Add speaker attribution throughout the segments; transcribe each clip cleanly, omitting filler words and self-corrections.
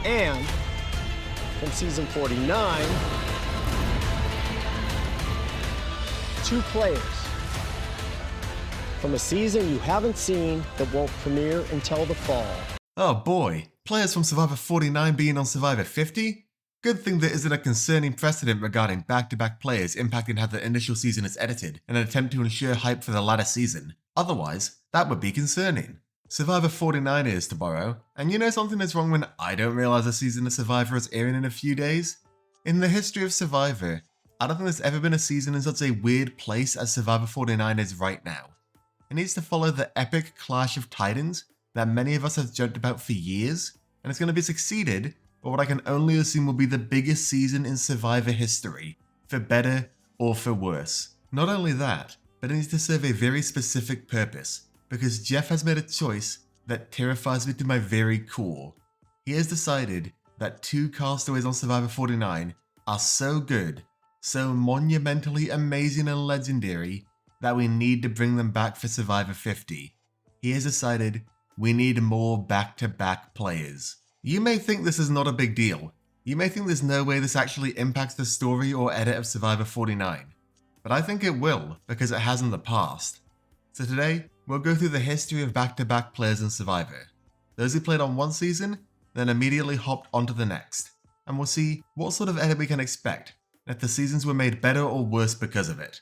Speaker 1: And from season 49, 2 players from a season you haven't seen that won't premiere until the fall.
Speaker 2: Oh boy, players from Survivor 49 being on Survivor 50? Good thing there isn't a concerning precedent regarding back-to-back players impacting how the initial season is edited in an attempt to ensure hype for the latter season. Otherwise, that would be concerning. Survivor 49 is tomorrow, and you know something is wrong when I don't realize a season of Survivor is airing in a few days? In the history of Survivor, I don't think there's ever been a season in such a weird place as Survivor 49 is right now. It needs to follow the epic clash of titans that many of us have joked about for years, and it's going to be succeeded by what I can only assume will be the biggest season in Survivor history, for better or for worse. Not only that, but it needs to serve a very specific purpose, because Jeff has made a choice that terrifies me to my very core. He has decided that 2 castaways on Survivor 49 are so good, so monumentally amazing and legendary, that we need to bring them back for Survivor 50. He has decided we need more back-to-back players. You may think this is not a big deal. You may think there's no way this actually impacts the story or edit of Survivor 49. But I think it will, because it has in the past. So today, we'll go through the history of back-to-back players in Survivor. Those who played on one season, then immediately hopped onto the next. And we'll see what sort of edit we can expect, and if the seasons were made better or worse because of it.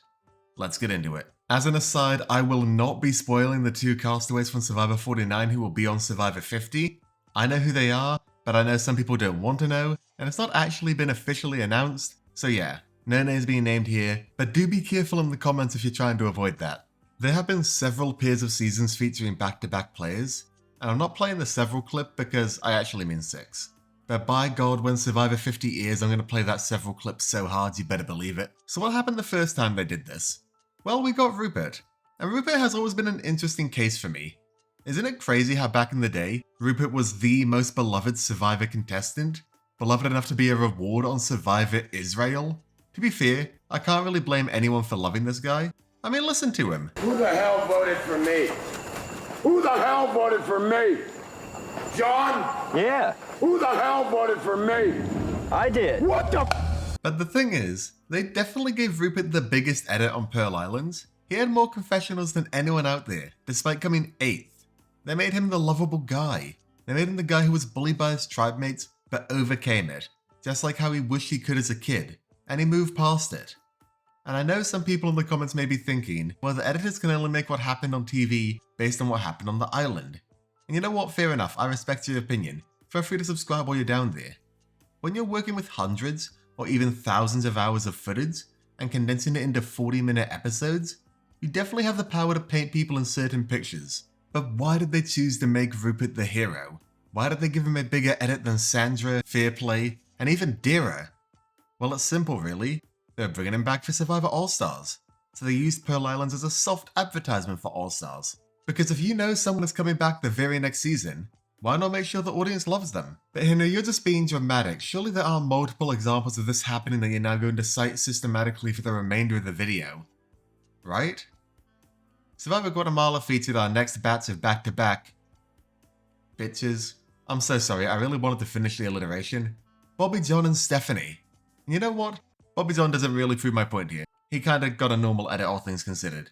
Speaker 2: Let's get into it. As an aside, I will not be spoiling the 2 castaways from Survivor 49 who will be on Survivor 50. I know who they are, but I know some people don't want to know, and it's not actually been officially announced, so yeah, no names being named here, but do be careful in the comments if you're trying to avoid that. There have been several pairs of seasons featuring back-to-back players, and I'm not playing the several clip because I actually mean 6. But by God, when Survivor 50 airs, I'm going to play that several clip so hard you better believe it. So what happened the first time they did this? Well, we got Rupert, and Rupert has always been an interesting case for me. Isn't it crazy how back in the day, Rupert was the most beloved Survivor contestant? Beloved enough to be a reward on Survivor Israel? To be fair, I can't really blame anyone for loving this guy. I mean, listen to him.
Speaker 3: Who the hell voted for me? Who the hell voted for me? John?
Speaker 4: Yeah,
Speaker 3: Who the hell voted for me?
Speaker 4: I did.
Speaker 3: What the
Speaker 2: But the thing is, they definitely gave Rupert the biggest edit on Pearl Island. He had more confessionals than anyone out there, despite coming 8th. They made him the lovable guy. They made him the guy who was bullied by his tribe mates, but overcame it. Just like how he wished he could as a kid, and he moved past it. And I know some people in the comments may be thinking, well, the editors can only make what happened on TV based on what happened on the island. And you know what, fair enough, I respect your opinion. Feel free to subscribe while you're down there. When you're working with hundreds, or even thousands of hours of footage, and condensing it into 40-minute episodes, you definitely have the power to paint people in certain pictures. But why did they choose to make Rupert the hero? Why did they give him a bigger edit than Sandra, Fairplay, and even Dira? Well, it's simple really. They're bringing him back for Survivor All-Stars. So they used Pearl Islands as a soft advertisement for All-Stars. Because if you know someone is coming back the very next season, why not make sure the audience loves them? But Hino, you're just being dramatic. Surely there are multiple examples of this happening that you're now going to cite systematically for the remainder of the video. Right? Survivor Guatemala featured our next batch of back-to-back bitches. I'm so sorry, I really wanted to finish the alliteration. Bobby John and Stephanie. You know what? Bobby John doesn't really prove my point here. He kinda got a normal edit, all things considered.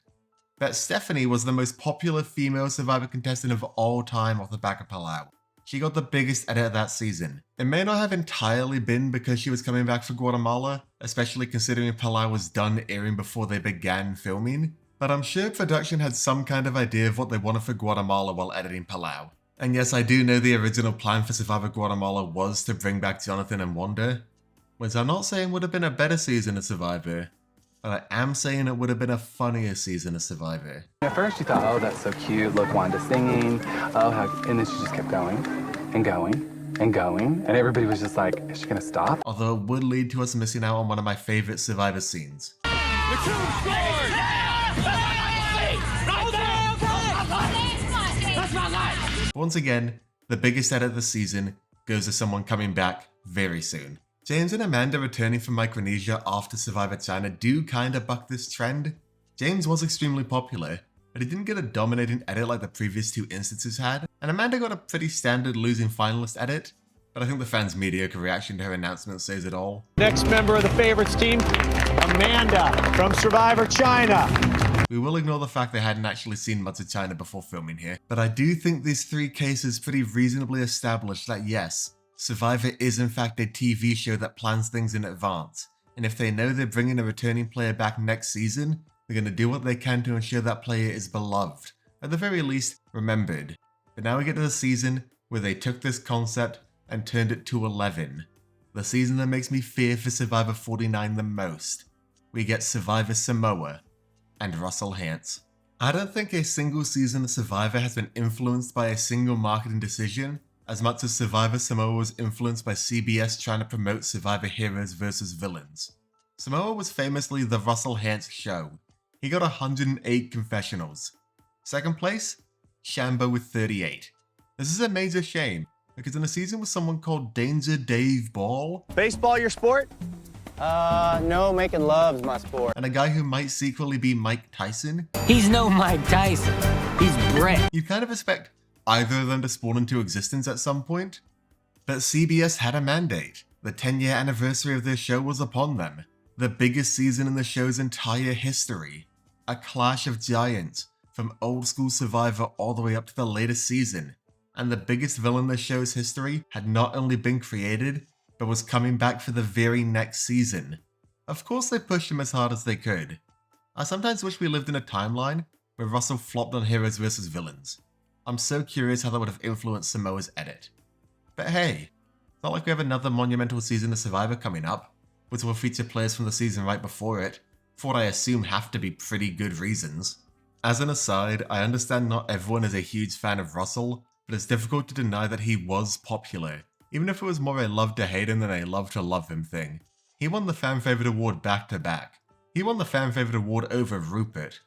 Speaker 2: But Stephanie was the most popular female Survivor contestant of all time off the back of Palau. She got the biggest edit of that season. It may not have entirely been because she was coming back for Guatemala, especially considering Palau was done airing before they began filming, but I'm sure production had some kind of idea of what they wanted for Guatemala while editing Palau. And yes, I do know the original plan for Survivor Guatemala was to bring back Jonathan and Wanda, which I'm not saying would have been a better season of Survivor, but I am saying it would have been a funnier season of Survivor.
Speaker 5: At first you thought, oh, that's so cute, look, Wanda singing, oh, how, and then she just kept going, and going, and going, and everybody was just like, is she gonna stop?
Speaker 2: Although it would lead to us missing out on one of my favorite Survivor scenes. Once again, the biggest edit of the season goes to someone coming back very soon. James and Amanda returning from Micronesia after Survivor China do kinda buck this trend. James was extremely popular, but he didn't get a dominating edit like the previous 2 instances had, and Amanda got a pretty standard losing finalist edit. but I think the fans' mediocre reaction to her announcement says it all.
Speaker 1: Next member of the favorites team, Amanda from Survivor China.
Speaker 2: We will ignore the fact they hadn't actually seen much of China before filming here, but I do think these 3 cases pretty reasonably establish that yes, Survivor is in fact a TV show that plans things in advance, and if they know they're bringing a returning player back next season, they're going to do what they can to ensure that player is beloved, at the very least, remembered. But now we get to the season where they took this concept and turned it to 11. The season that makes me fear for Survivor 49 the most. We get Survivor Samoa and Russell Hantz. I don't think a single season of Survivor has been influenced by a single marketing decision as much as Survivor Samoa was influenced by CBS trying to promote Survivor heroes versus villains. Samoa was famously the Russell Hantz show. He got 108 confessionals. Second place, Shambo with 38. This is a major shame, because in a season with someone called Danger Dave Ball,
Speaker 1: Baseball your sport? No, making love's my sport.
Speaker 2: and a guy who might secretly be Mike Tyson,
Speaker 4: He's no Mike Tyson. He's Brett.
Speaker 2: you'd kind of expect either of them to spawn into existence at some point. But CBS had a mandate. The 10-year anniversary of their show was upon them. The biggest season in the show's entire history. A clash of giants, from old school Survivor all the way up to the latest season. And the biggest villain in the show's history had not only been created, but was coming back for the very next season. Of course they pushed him as hard as they could. I sometimes wish we lived in a timeline where Russell flopped on heroes versus villains. I'm so curious how that would have influenced Samoa's edit. But hey, it's not like we have another monumental season of Survivor coming up, which will feature players from the season right before it, for what I assume have to be pretty good reasons. As an aside, I understand not everyone is a huge fan of Russell, but it's difficult to deny that he was popular, even if it was more a love to hate him than a love to love him thing. He won the Fan Favorite Award back to back. He won the Fan Favorite Award over Rupert.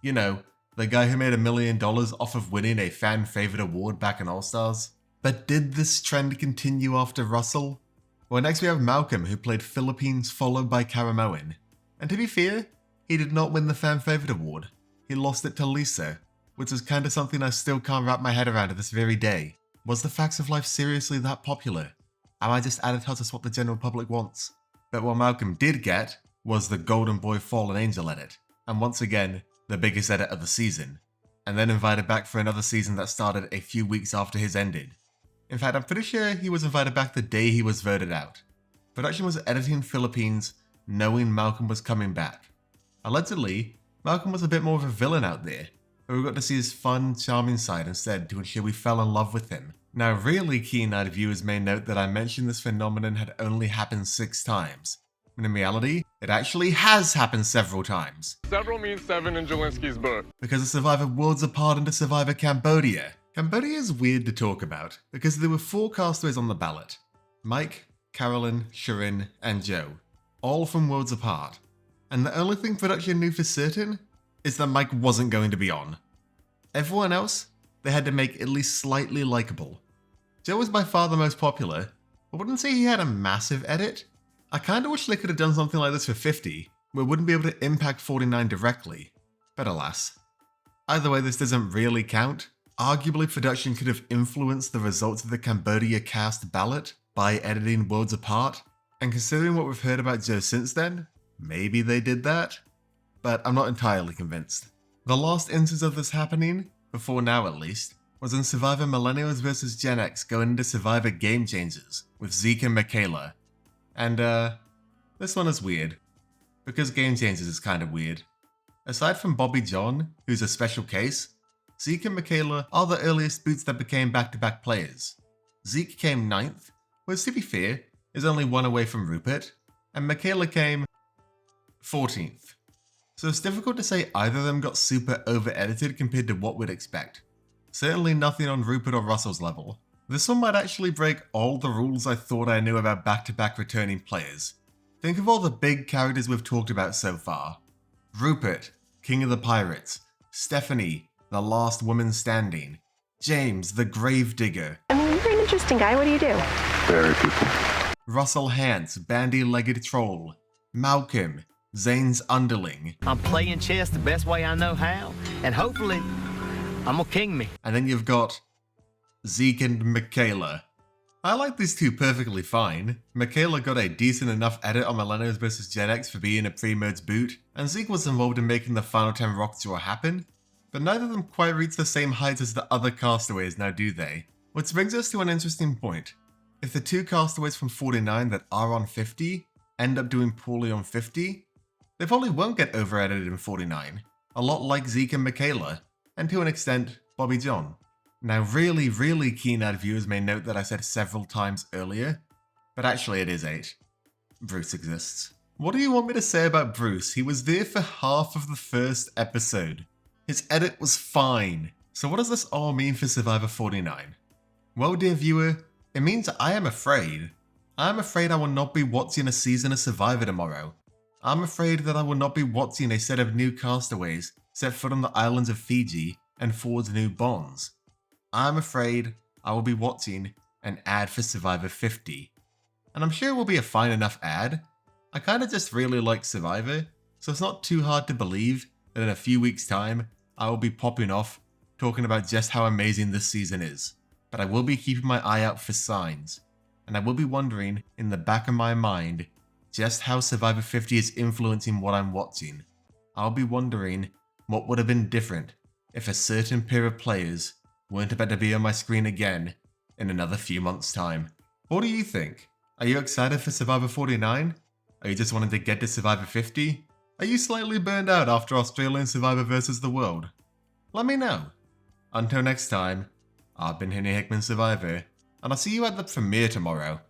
Speaker 2: You know, the guy who made $1 million off of winning a Fan Favorite Award back in All-Stars. But did this trend continue after Russell? Well, next we have Malcolm, who played Philippines followed by Caramoan. And to be fair, he did not win the Fan Favorite Award. He lost it to Lisa, which is kinda something I still can't wrap my head around to this very day. Was the Facts of Life seriously that popular? Am I just added to what the general public wants? But what Malcolm did get was the Golden Boy Fallen Angel edit, and once again, the biggest edit of the season, and then invited back for another season that started a few weeks after his ended. In fact, I'm pretty sure he was invited back the day he was voted out. Production was editing Philippines knowing Malcolm was coming back. Allegedly, Malcolm was a bit more of a villain out there, but we got to see his fun, charming side instead to ensure we fell in love with him. Now, really keen-eyed viewers may note that I mentioned this phenomenon had only happened 6 times, when in reality, it actually has happened several times.
Speaker 6: Several means 7 in Jelinski's book.
Speaker 2: Because of Survivor Worlds Apart into Survivor Cambodia. Cambodia is weird to talk about, because there were 4 castaways on the ballot. Mike, Carolyn, Shirin, and Joe. All from Worlds Apart. And the only thing production knew for certain is that Mike wasn't going to be on. Everyone else, they had to make at least slightly likable. Joe was by far the most popular, but wouldn't say he had a massive edit. I kinda wish they could have done something like this for 50, where it wouldn't be able to impact 49 directly, but alas. Either way, this doesn't really count. Arguably, production could have influenced the results of the Cambodia cast ballot by editing Worlds Apart, and considering what we've heard about Joe since then, maybe they did that? But I'm not entirely convinced. The last instance of this happening, before now at least, was in Survivor Millennials vs Gen X going into Survivor Game Changers with Zeke and Michaela. And this one is weird, because Game Changers is kind of weird. Aside from Bobby John, who's a special case, Zeke and Michaela are the earliest boots that became back-to-back players. Zeke came 9th, which to be fair, is only 1 away from Rupert, and Michaela came 14th. So it's difficult to say either of them got super over-edited compared to what we'd expect. Certainly nothing on Rupert or Russell's level. This one might actually break all the rules I thought I knew about back-to-back returning players. Think of all the big characters we've talked about so far. Rupert, King of the Pirates. Stephanie, the last woman standing. James, the Gravedigger.
Speaker 7: I mean, you're an interesting guy. What do you do?
Speaker 3: Bury people.
Speaker 2: Russell Hantz, bandy-legged troll. Malcolm, Zane's underling.
Speaker 4: I'm playing chess the best way I know how, and hopefully, I'm gonna king me.
Speaker 2: And then you've got Zeke and Michaela. I like these two perfectly fine. Michaela got a decent enough edit on Millennials vs Gen X for being a pre-merge boot, and Zeke was involved in making the final 10 rock draw happen, but neither of them quite reach the same heights as the other castaways, now do they? Which brings us to an interesting point. If the two castaways from 49 that are on 50 end up doing poorly on 50, they probably won't get over-edited in 49, a lot like Zeke and Michaela, and to an extent, Bobby John. Now really keen-eyed viewers may note that I said several times earlier, but actually it is 8. Bruce exists. What do you want me to say about Bruce? He was there for half of the first episode. His edit was fine. So what does this all mean for Survivor 49? Well, dear viewer, it means I am afraid. I am afraid I will not be watching a season of Survivor tomorrow. I'm afraid that I will not be watching a set of new castaways set foot on the islands of Fiji and forge new bonds. I'm afraid I will be watching an ad for Survivor 50. And I'm sure it will be a fine enough ad. I kinda just really like Survivor, so it's not too hard to believe that in a few weeks' time, I will be popping off talking about just how amazing this season is. But I will be keeping my eye out for signs, and I will be wondering in the back of my mind just how Survivor 50 is influencing what I'm watching. I'll be wondering what would have been different if a certain pair of players weren't about to be on my screen again in another few months' time. What do you think? Are you excited for Survivor 49? Are you just wanting to get to Survivor 50? Are you slightly burned out after Australian Survivor vs. the World? Let me know. Until next time, I've been Henry Hickman Survivor, and I'll see you at the premiere tomorrow.